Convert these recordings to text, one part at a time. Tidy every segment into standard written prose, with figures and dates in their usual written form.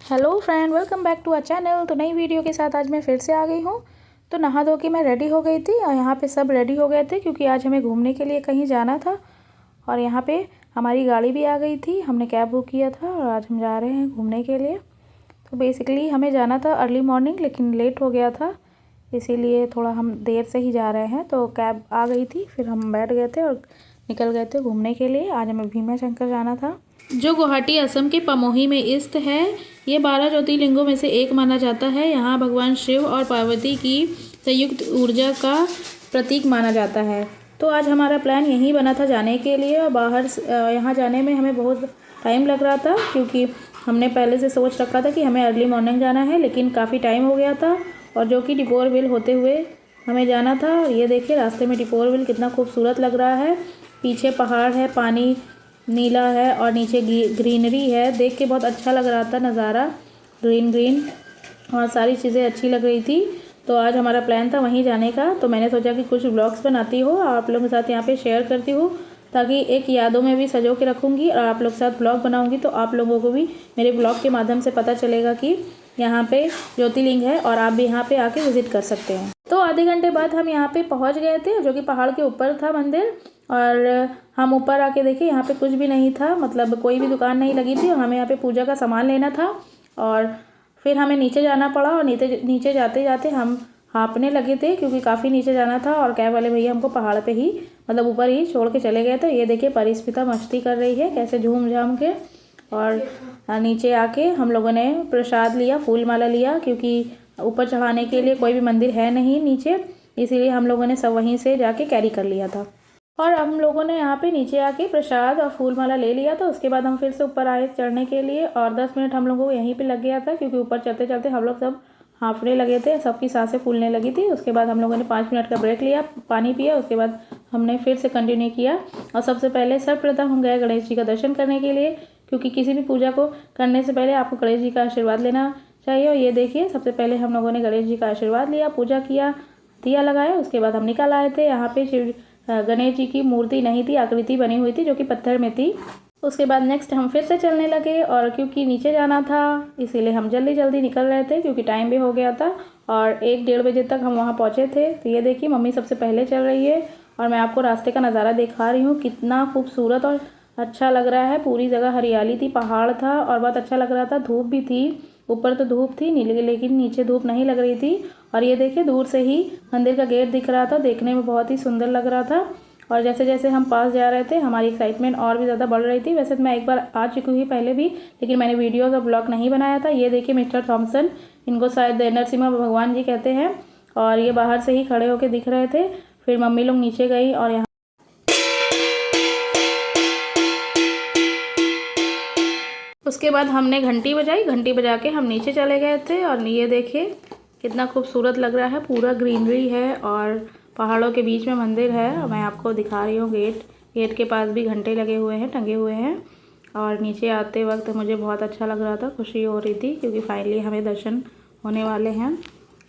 Hello friend, welcome back to our channel. तो नई video के साथ आज मैं फिर से आ गई हूँ। तो नहा धो के मैं रेडी हो गई थी और यहाँ पे सब रेडी हो गए थे क्योंकि आज हमें घूमने के लिए कहीं जाना था। और यहाँ पे हमारी गाड़ी भी आ गई थी, हमने कैब बुक किया था और आज हम जा रहे हैं घूमने के लिए। तो बेसिकली हमें जाना था अर्ली मॉर्निंग, लेकिन लेट हो गया था, इसीलिए थोड़ा हम देर से ही जा रहे हैं। तो कैब आ गई थी, फिर हम बैठ गए थे और निकल गए थे घूमने के लिए। आज हमें भीमा शंकर जाना था, जो गुवाहाटी असम के पमोही में स्थित है। ये 12 ज्योतिर्लिंगों में से एक माना जाता है। यहाँ भगवान शिव और पार्वती की संयुक्त ऊर्जा का प्रतीक माना जाता है। तो आज हमारा प्लान यहीं बना था जाने के लिए, और बाहर यहाँ जाने में हमें बहुत टाइम लग रहा था क्योंकि हमने पहले से सोच रखा था कि हमें अर्ली मॉर्निंग जाना है, लेकिन काफ़ी टाइम हो गया था और जो कि डिपोर बिल होते हुए हमें जाना था। और ये देखिए रास्ते में डिपोर बिल कितना खूबसूरत लग रहा है। पीछे पहाड़ है, पानी नीला है और नीचे ग्रीनरी है। देख के बहुत अच्छा लग रहा था नज़ारा, ग्रीन और सारी चीज़ें अच्छी लग रही थी। तो आज हमारा प्लान था वहीं जाने का। तो मैंने सोचा कि कुछ ब्लॉग्स बनाती हूँ और आप लोगों के साथ यहाँ पे शेयर करती हूँ, ताकि एक यादों में भी सजो के रखूँगी और आप लोग के साथ ब्लॉग बनाऊँगी तो आप लोगों को भी मेरे ब्लॉग के माध्यम से पता चलेगा कि यहाँ पे ज्योतिर्लिंग है और आप भी यहाँ पे आके विज़िट कर सकते हैं। तो आधे घंटे बाद हम यहाँ पे पहुँच गए थे, जो कि पहाड़ के ऊपर था मंदिर। और हम ऊपर आके देखे, यहाँ पे कुछ भी नहीं था, मतलब कोई भी दुकान नहीं लगी थी और हमें यहाँ पे पूजा का सामान लेना था। और फिर हमें नीचे जाना पड़ा और नीचे जाते जाते हम हाँपने लगे थे क्योंकि काफ़ी नीचे जाना था। और कैब वाले भैया हमको पहाड़ पे ही, मतलब ऊपर ही छोड़ के चले गए थे। ये देखिए परिस्मिता मस्ती कर रही है कैसे झूम झाम के। और नीचे आके हम लोगों ने प्रसाद लिया, फूल माला लिया, क्योंकि ऊपर चढ़ाने के लिए कोई भी मंदिर है नहीं नीचे, इसीलिए हम लोगों ने सब वहीं से जाके कैरी कर लिया था। और हम लोगों ने यहाँ पे नीचे आके प्रसाद और फूल माला ले लिया था। उसके बाद हम फिर से ऊपर आए चढ़ने के लिए और 10 मिनट हम लोगों को यहीं पे लग गया था क्योंकि ऊपर चढ़ते चढ़ते हम लोग सब हाँफने लगे थे, सबकी सांसें फूलने लगी थी। उसके बाद हम लोगों ने 5 मिनट का ब्रेक लिया, पानी पिया, उसके बाद हमने फिर से कंटिन्यू किया। और सबसे पहले सर्वप्रथम हम गए गणेश जी का दर्शन करने के लिए, क्योंकि किसी भी पूजा को करने से पहले आपको गणेश जी का आशीर्वाद लेना चाहिए। और ये देखिए सबसे पहले हम लोगों ने गणेश जी का आशीर्वाद लिया, पूजा किया, दिया लगाया। उसके बाद हम निकल आए थे। यहाँ पे गणेश जी की मूर्ति नहीं थी, आकृति बनी हुई थी जो कि पत्थर में थी। उसके बाद नेक्स्ट हम फिर से चलने लगे और क्योंकि नीचे जाना था इसीलिए हम जल्दी निकल रहे थे क्योंकि टाइम भी हो गया था और 1-1:30 बजे तक हम वहाँ पहुँचे थे। तो ये देखिए मम्मी सबसे पहले चल रही है और मैं आपको रास्ते का नज़ारा दिखा रही हूँ, कितना खूबसूरत और अच्छा लग रहा है। पूरी जगह हरियाली थी, पहाड़ था और बहुत अच्छा लग रहा था। धूप भी थी, ऊपर तो धूप थी लेकिन नीचे धूप नहीं लग रही थी। और ये देखिए दूर से ही मंदिर का गेट दिख रहा था, देखने में बहुत ही सुंदर लग रहा था। और जैसे जैसे हम पास जा रहे थे हमारी एक्साइटमेंट और भी ज़्यादा बढ़ रही थी। वैसे तो मैं एक बार आ चुकी हुई पहले भी, लेकिन मैंने वीडियोज़ और ब्लॉग नहीं बनाया था। ये देखिए मिस्टर थॉमसन, इनको शायद नरसिम्हा भगवान जी कहते हैं, और ये बाहर से ही खड़े होकर दिख रहे थे। फिर मम्मी लोग नीचे गई और यहाँ उसके बाद हमने घंटी बजाई, घंटी बजा के हम नीचे चले गए थे। और ये देखिए कितना खूबसूरत लग रहा है, पूरा ग्रीनरी है और पहाड़ों के बीच में मंदिर है। मैं आपको दिखा रही हूँ गेट के पास भी घंटे लगे हुए हैं, टंगे हुए हैं। और नीचे आते वक्त मुझे बहुत अच्छा लग रहा था, खुशी हो रही थी क्योंकि फाइनली हमें दर्शन होने वाले हैं।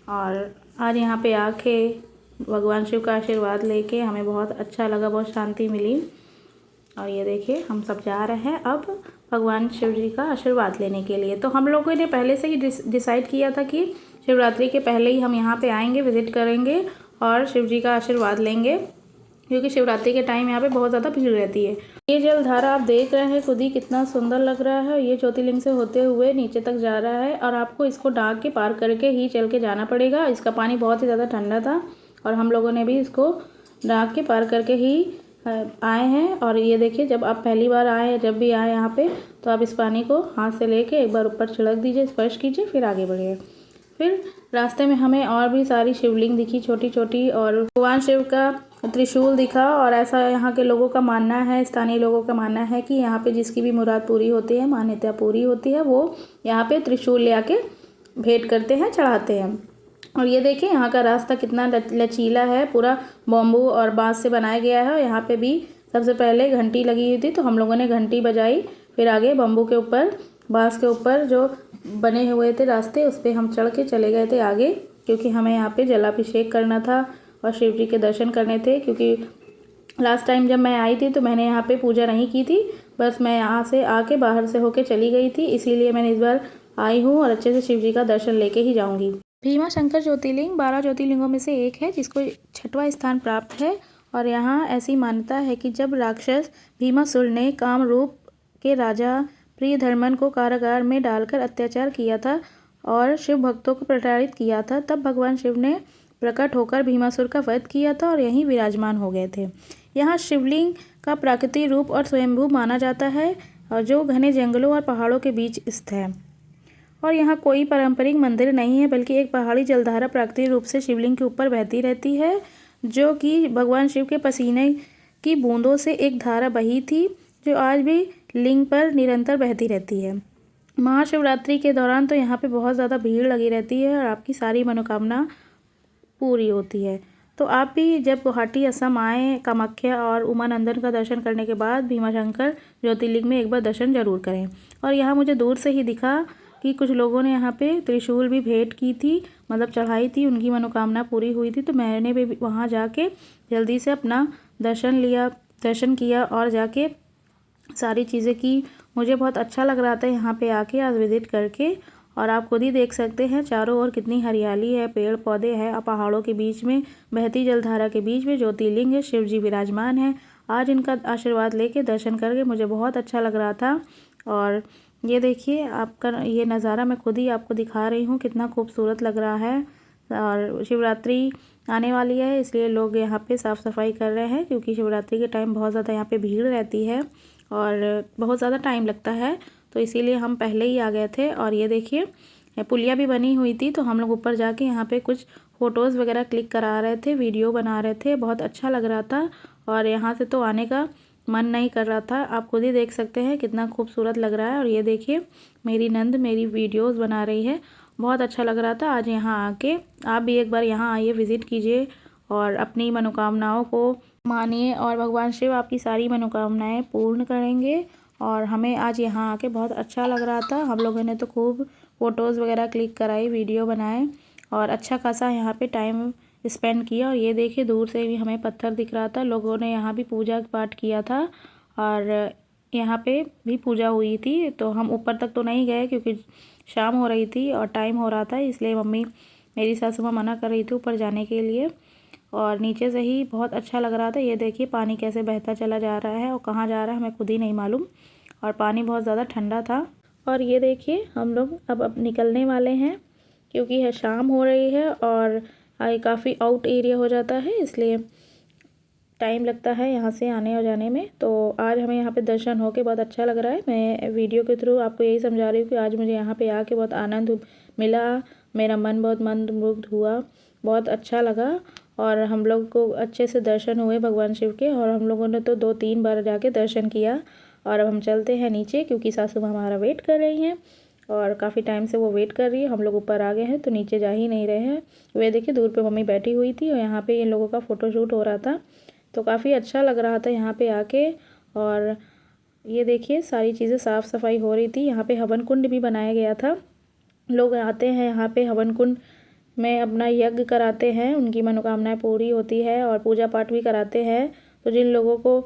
और आज यहाँ पे आके भगवान शिव का आशीर्वाद लेके हमें बहुत अच्छा लगा, बहुत शांति मिली। और ये देखिए हम सब जा रहे हैं अब भगवान शिव जी का आशीर्वाद लेने के लिए। तो हम लोगों ने पहले से ही डिसाइड किया था कि शिवरात्रि के पहले ही हम यहाँ पे आएंगे, विज़िट करेंगे और शिव जी का आशीर्वाद लेंगे, क्योंकि शिवरात्रि के टाइम यहाँ पे बहुत ज़्यादा भीड़ रहती है। ये जलधारा आप देख रहे हैं खुद ही कितना सुंदर लग रहा है। ये ज्योतिर्लिंग से होते हुए नीचे तक जा रहा है और आपको इसको ढाक के पार करके ही चल के जाना पड़ेगा। इसका पानी बहुत ही ज़्यादा ठंडा था और हम लोगों ने भी इसको ढाक के पार करके ही आए हैं। और ये देखिए जब आप पहली बार आए, जब भी आए यहाँ पे, तो आप इस पानी को हाथ से लेके एक बार ऊपर छिड़क दीजिए, स्पर्श कीजिए, फिर आगे बढ़िए। फिर रास्ते में हमें और भी सारी शिवलिंग दिखी, छोटी छोटी, और भगवान शिव का त्रिशूल दिखा। और ऐसा यहाँ के लोगों का मानना है, स्थानीय लोगों का मानना है कि यहाँ पे जिसकी भी मुराद पूरी होती है, मान्यता पूरी होती है, वो यहाँ पे त्रिशूल ले आके भेंट करते हैं, चढ़ाते हैं। और ये देखिए यहाँ का रास्ता कितना लचीला है, पूरा बम्बू और बांस से बनाया गया है। यहाँ पे भी सबसे पहले घंटी लगी हुई थी तो हम लोगों ने घंटी बजाई, फिर आगे बम्बू के ऊपर, बांस के ऊपर जो बने हुए थे रास्ते, उस पर हम चढ़ के चले गए थे आगे, क्योंकि हमें यहाँ पे जलाभिषेक करना था और शिव जी के दर्शन करने थे। क्योंकि लास्ट टाइम जब मैं आई थी तो मैंने यहाँ पे पूजा नहीं की थी, बस मैं यहाँ से आके बाहर से होके चली गई थी, इसीलिए मैंने इस बार आई हूँ और अच्छे से शिव जी का दर्शन लेके ही जाऊँगी। भीमा शंकर ज्योतिर्लिंग 12 ज्योतिर्लिंगों में से एक है, जिसको 6वां स्थान प्राप्त है। और यहाँ ऐसी मान्यता है कि जब राक्षस भीमासुर ने कामरूप के राजा प्रियधर्मन को कारागार में डालकर अत्याचार किया था और शिव भक्तों को प्रताड़ित किया था, तब भगवान शिव ने प्रकट होकर भीमासुर का वध किया था और यहीं विराजमान हो गए थे। यहाँ शिवलिंग का प्राकृतिक रूप और स्वयंभू माना जाता है, और जो घने जंगलों और पहाड़ों के बीच स्थित है। और यहाँ कोई पारंपरिक मंदिर नहीं है, बल्कि एक पहाड़ी जलधारा प्राकृतिक रूप से शिवलिंग के ऊपर बहती रहती है, जो कि भगवान शिव के पसीने की बूंदों से एक धारा बही थी, जो आज भी लिंग पर निरंतर बहती रहती है। महाशिवरात्रि के दौरान तो यहाँ पे बहुत ज़्यादा भीड़ लगी रहती है और आपकी सारी मनोकामना पूरी होती है। तो आप भी जब गुवाहाटी असम आएँ, कामाख्या और उमानंदन का दर्शन करने के बाद भीमाशंकर ज्योतिर्लिंग में एक बार दर्शन जरूर करें। और यहाँ मुझे दूर से ही दिखा कि कुछ लोगों ने यहाँ पे त्रिशूल भी भेंट की थी, मतलब चढ़ाई थी, उनकी मनोकामना पूरी हुई थी। तो मैंने भी वहाँ जाके जल्दी से अपना दर्शन किया और जाके सारी चीज़ें की। मुझे बहुत अच्छा लग रहा था यहाँ पे आके आज विज़िट करके। और आप खुद ही देख सकते हैं चारों ओर कितनी हरियाली है, पेड़ पौधे हैं, और पहाड़ों के बीच में बहती जलधारा के बीच में ज्योतिर्लिंग है, शिव जी विराजमान है। आज इनका आशीर्वाद लेके दर्शन करके मुझे बहुत अच्छा लग रहा था। और ये देखिए आपका ये नज़ारा मैं खुद ही आपको दिखा रही हूँ, कितना खूबसूरत लग रहा है। और शिवरात्रि आने वाली है, इसलिए लोग यहाँ पे साफ़ सफाई कर रहे हैं, क्योंकि शिवरात्रि के टाइम बहुत ज़्यादा यहाँ पे भीड़ रहती है और बहुत ज़्यादा टाइम लगता है। तो इसीलिए हम पहले ही आ गए थे। और ये देखिए पुलिया भी बनी हुई थी, तो हम लोग ऊपर जाके यहाँ पे कुछ फ़ोटोज़ वगैरह क्लिक करा रहे थे, वीडियो बना रहे थे। बहुत अच्छा लग रहा था और यहाँ से तो आने का मन नहीं कर रहा था। आप खुद ही देख सकते हैं कितना खूबसूरत लग रहा है। और ये देखिए मेरी नंद मेरी वीडियोज़ बना रही है, बहुत अच्छा लग रहा था। आज यहाँ आके आप भी एक बार यहाँ आइए, विज़िट कीजिए और अपनी मनोकामनाओं को मानिए, और भगवान शिव आपकी सारी मनोकामनाएं पूर्ण करेंगे। और हमें आज यहाँ आके बहुत अच्छा लग रहा था। हम लोगों ने तो खूब फ़ोटोज़ वगैरह क्लिक कराई, वीडियो बनाए और अच्छा खासा यहाँ पे टाइम स्पेंड किया। और ये देखिए दूर से भी हमें पत्थर दिख रहा था, लोगों ने यहाँ भी पूजा पाठ किया था और यहाँ पे भी पूजा हुई थी। तो हम ऊपर तक तो नहीं गए क्योंकि शाम हो रही थी और टाइम हो रहा था, इसलिए मम्मी मेरी सासू माँ मना कर रही थी ऊपर जाने के लिए। और नीचे से ही बहुत अच्छा लग रहा था। ये देखिए पानी कैसे बहता चला जा रहा है और कहाँ जा रहा है हमें खुद ही नहीं मालूम, और पानी बहुत ज़्यादा ठंडा था। और ये देखिए हम लोग अब निकलने वाले हैं, क्योंकि है शाम हो रही है और काफ़ी आउट एरिया हो जाता है, इसलिए टाइम लगता है यहाँ से आने और जाने में। तो आज हमें यहाँ पे दर्शन होके बहुत अच्छा लग रहा है। मैं वीडियो के थ्रू आपको यही समझा रही हूँ कि आज मुझे यहाँ पे आके बहुत आनंद मिला, मेरा मन बहुत मंत्रमुग्ध हुआ, बहुत अच्छा लगा। और हम लोग को अच्छे से दर्शन हुए भगवान शिव के, और हम लोगों ने तो 2-3 बार जाके दर्शन किया। और अब हम चलते हैं नीचे, क्योंकि सासू माँ हमारा वेट कर रही हैं और काफ़ी टाइम से वो वेट कर रही है। हम लोग ऊपर आ गए हैं तो नीचे जा ही नहीं रहे हैं। वे देखिए दूर पे मम्मी बैठी हुई थी और यहाँ पे इन लोगों का फ़ोटोशूट हो रहा था, तो काफ़ी अच्छा लग रहा था यहाँ पे आके। और ये देखिए सारी चीज़ें साफ़ सफाई हो रही थी। यहाँ पे हवन कुंड भी बनाया गया था, लोग आते हैं यहाँ पे हवन कुंड में अपना यज्ञ कराते हैं, उनकी मनोकामनाएं पूरी होती है और पूजा पाठ भी कराते हैं। तो जिन लोगों को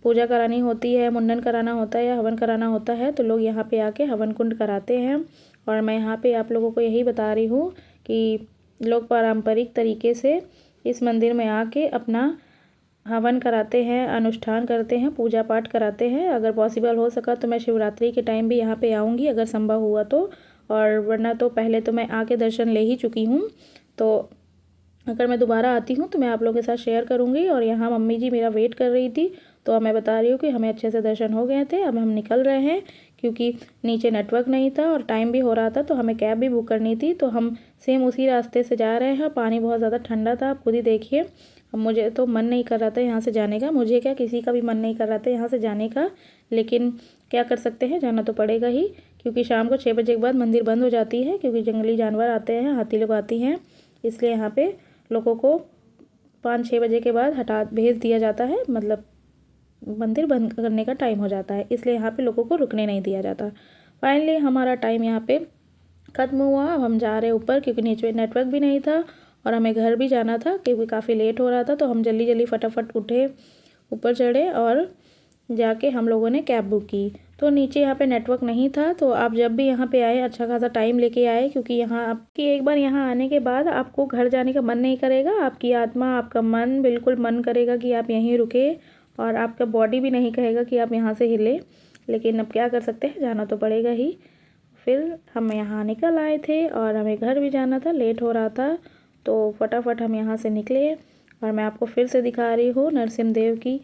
पूजा करानी होती है, मुंडन कराना होता है या हवन कराना होता है, तो लोग यहाँ पे आके हवन कुंड कराते हैं। और मैं यहाँ पे आप लोगों को यही बता रही हूँ कि लोग पारंपरिक तरीके से इस मंदिर में आके अपना हवन कराते हैं, अनुष्ठान करते हैं, पूजा पाठ कराते हैं। अगर पॉसिबल हो सका तो मैं शिवरात्रि के टाइम भी यहाँ पे आऊँगी, अगर संभव हुआ तो। और वरना तो पहले तो मैं आके दर्शन ले ही चुकी हूँ, तो अगर मैं दोबारा आती हूँ तो मैं आप लोगों के साथ शेयर करूँगी। और यहाँ मम्मी जी मेरा वेट कर रही थी, तो अब मैं बता रही हूँ कि हमें अच्छे से दर्शन हो गए थे। अब हम निकल रहे हैं, क्योंकि नीचे नेटवर्क नहीं था और टाइम भी हो रहा था, तो हमें कैब भी बुक करनी थी। तो हम सेम उसी रास्ते से जा रहे हैं। पानी बहुत ज़्यादा ठंडा था, आप खुद ही देखिए। अब मुझे तो मन नहीं कर रहा था यहाँ से जाने का, मुझे क्या किसी का भी मन नहीं कर रहा था यहाँ से जाने का, लेकिन क्या कर सकते हैं, जाना तो पड़ेगा ही। क्योंकि शाम को 6 बजे के बाद मंदिर बंद हो जाती है, क्योंकि जंगली जानवर आते हैं, हाथी लोग आती हैं, इसलिए यहाँ पे लोगों को 5-6 बजे के बाद भेज दिया जाता है, मतलब मंदिर बंद करने का टाइम हो जाता है, इसलिए यहाँ पे लोगों को रुकने नहीं दिया जाता। फाइनली हमारा टाइम यहाँ पे ख़त्म हुआ। अब हम जा रहे हैं ऊपर, क्योंकि नीचे नेटवर्क भी नहीं था और हमें घर भी जाना था, क्योंकि काफ़ी लेट हो रहा था। तो हम जल्दी जल्दी फटाफट उठे, ऊपर चढ़े और जाके हम लोगों ने कैब बुक की। तो नीचे यहाँ पे नेटवर्क नहीं था, तो आप जब भी यहाँ पे आए अच्छा खासा टाइम लेके आए, क्योंकि यहाँ आपकी एक बार यहाँ आने के बाद आपको घर जाने का मन नहीं करेगा। आपकी आत्मा, आपका मन बिल्कुल मन करेगा कि आप यहीं रुके, और आपका बॉडी भी नहीं कहेगा कि आप यहाँ से हिले। लेकिन अब क्या कर सकते हैं, जाना तो पड़ेगा ही। फिर हम यहाँ निकल आए थे और हमें घर भी जाना था, लेट हो रहा था, तो फटाफट हम यहाँ से निकले। और मैं आपको फिर से दिखा रही हूँ, नरसिम्हदेव की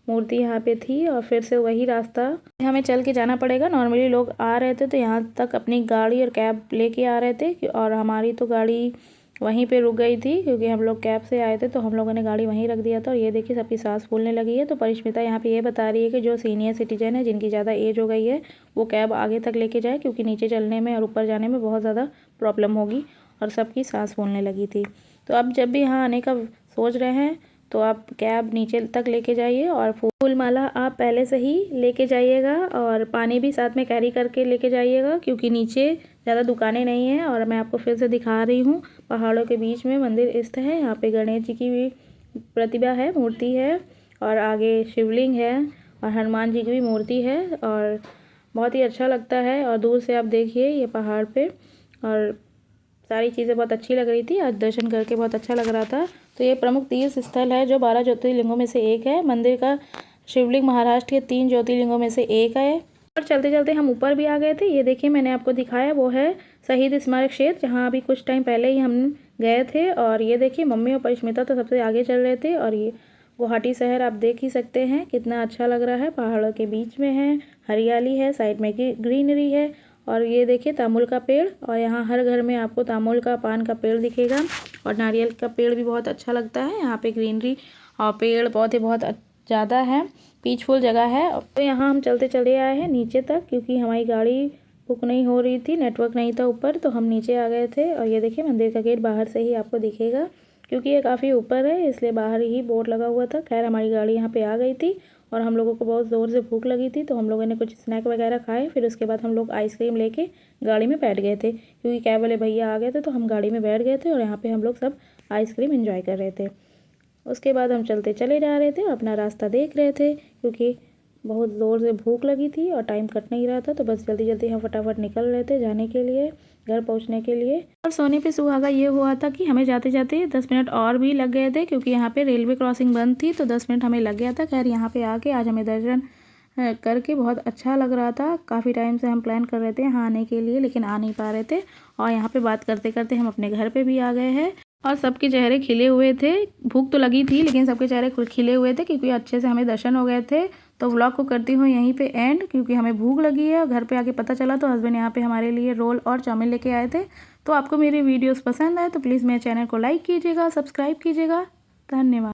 मूर्ति यहाँ पे थी, और फिर से वही रास्ता हमें चल के जाना पड़ेगा। नॉर्मली लोग आ रहे थे तो यहाँ तक अपनी गाड़ी और कैब लेके आ रहे थे, और हमारी तो गाड़ी वहीं पे रुक गई थी, क्योंकि हम लोग कैब से आए थे तो हम लोगों ने गाड़ी वहीं रख दिया था। और ये देखिए सबकी सांस फूलने लगी है। तो परिष्मिता यहाँ पे ये बता रही है कि जो सीनियर सिटीजन है, जिनकी ज़्यादा एज हो गई है, वो कैब आगे तक लेके जाए, क्योंकि नीचे चलने में और ऊपर जाने में बहुत ज़्यादा प्रॉब्लम होगी। और सबकी सांस फूलने लगी थी। तो अब जब भी यहाँ आने का सोच रहे हैं तो आप कैब नीचे तक लेके जाइए, और फूल माला आप पहले से ही लेके जाइएगा, और पानी भी साथ में कैरी करके लेके जाइएगा, क्योंकि नीचे ज़्यादा दुकानें नहीं हैं। और मैं आपको फिर से दिखा रही हूँ, पहाड़ों के बीच में मंदिर स्थित है। यहाँ पे गणेश जी की भी प्रतिभा है, मूर्ति है, और आगे शिवलिंग है, और हनुमान जी की भी मूर्ति है, और बहुत ही अच्छा लगता है। और दूर से आप देखिए ये पहाड़ पे, और सारी चीज़ें बहुत अच्छी लग रही थी। आज दर्शन करके बहुत अच्छा लग रहा था। तो ये प्रमुख तीर्थ स्थल है जो 12 ज्योतिर्लिंगों में से एक है। मंदिर का शिवलिंग महाराष्ट्र के 3 ज्योतिर्लिंगों में से एक है। और चलते चलते हम ऊपर भी आ गए थे। ये देखिए मैंने आपको दिखाया, वो है शहीद स्मारक क्षेत्र, जहाँ अभी कुछ टाइम पहले ही हम गए थे। और ये देखिए मम्मी और परिष्मिता तो सबसे आगे चल रहे थे। और ये गुवाहाटी शहर आप देख ही सकते हैं, कितना अच्छा लग रहा है। पहाड़ों के बीच में है, हरियाली है, साइड में ग्रीनरी है। और ये देखिए तामुल का पेड़, और यहाँ हर घर में आपको तामुल का, पान का पेड़ दिखेगा। और नारियल का पेड़ भी बहुत अच्छा लगता है। यहाँ पे ग्रीनरी और पेड़ पौधे बहुत ज़्यादा है, पीसफुल जगह है। तो यहाँ हम चलते चले आए हैं नीचे तक, क्योंकि हमारी गाड़ी बुक नहीं हो रही थी, नेटवर्क नहीं था ऊपर, तो हम नीचे आ गए थे। और ये देखिए मंदिर का गेट बाहर से ही आपको दिखेगा, क्योंकि ये काफ़ी ऊपर है, इसलिए बाहर ही बोर्ड लगा हुआ था। खैर हमारी गाड़ी यहाँ पे आ गई थी, और हम लोगों को बहुत ज़ोर से भूख लगी थी, तो हम लोगों ने कुछ स्नैक वगैरह खाए। फिर उसके बाद हम लोग आइसक्रीम लेके गाड़ी में बैठ गए थे, क्योंकि कैब वाले भैया आ गए थे, तो हम गाड़ी में बैठ गए थे। और यहाँ पे हम लोग सब आइसक्रीम एंजॉय कर रहे थे। उसके बाद हम चलते चले जा रहे थे, अपना रास्ता देख रहे थे, क्योंकि बहुत ज़ोर से भूख लगी थी और टाइम कट नहीं रहा था। तो बस जल्दी जल्दी हम फटाफट निकल रहे थे जाने के लिए, घर पहुंचने के लिए। और सोने पे सुहागा ये हुआ था कि हमें जाते जाते 10 मिनट और भी लग गए थे, क्योंकि यहाँ पे रेलवे क्रॉसिंग बंद थी, तो 10 मिनट हमें लग गया था। खैर यहाँ पे आके आज हमें दर्शन करके बहुत अच्छा लग रहा था। काफ़ी टाइम से हम प्लान कर रहे थे यहाँ आने के लिए, लेकिन आ नहीं पा रहे थे। और यहाँ पे बात करते करते हम अपने घर पे भी आ गए हैं, और सबके चेहरे खिले हुए थे। भूख तो लगी थी, लेकिन सबके चेहरे खिले हुए थे, क्योंकि अच्छे से हमें दर्शन हो गए थे। तो व्लॉग को करती हूँ यहीं पे एंड, क्योंकि हमें भूख लगी है। घर पे आके पता चला तो हस्बैंड यहाँ पे हमारे लिए रोल और चाउमीन लेके आए थे। तो आपको मेरी वीडियोस पसंद आए तो प्लीज़ मेरे चैनल को लाइक कीजिएगा, सब्सक्राइब कीजिएगा। धन्यवाद।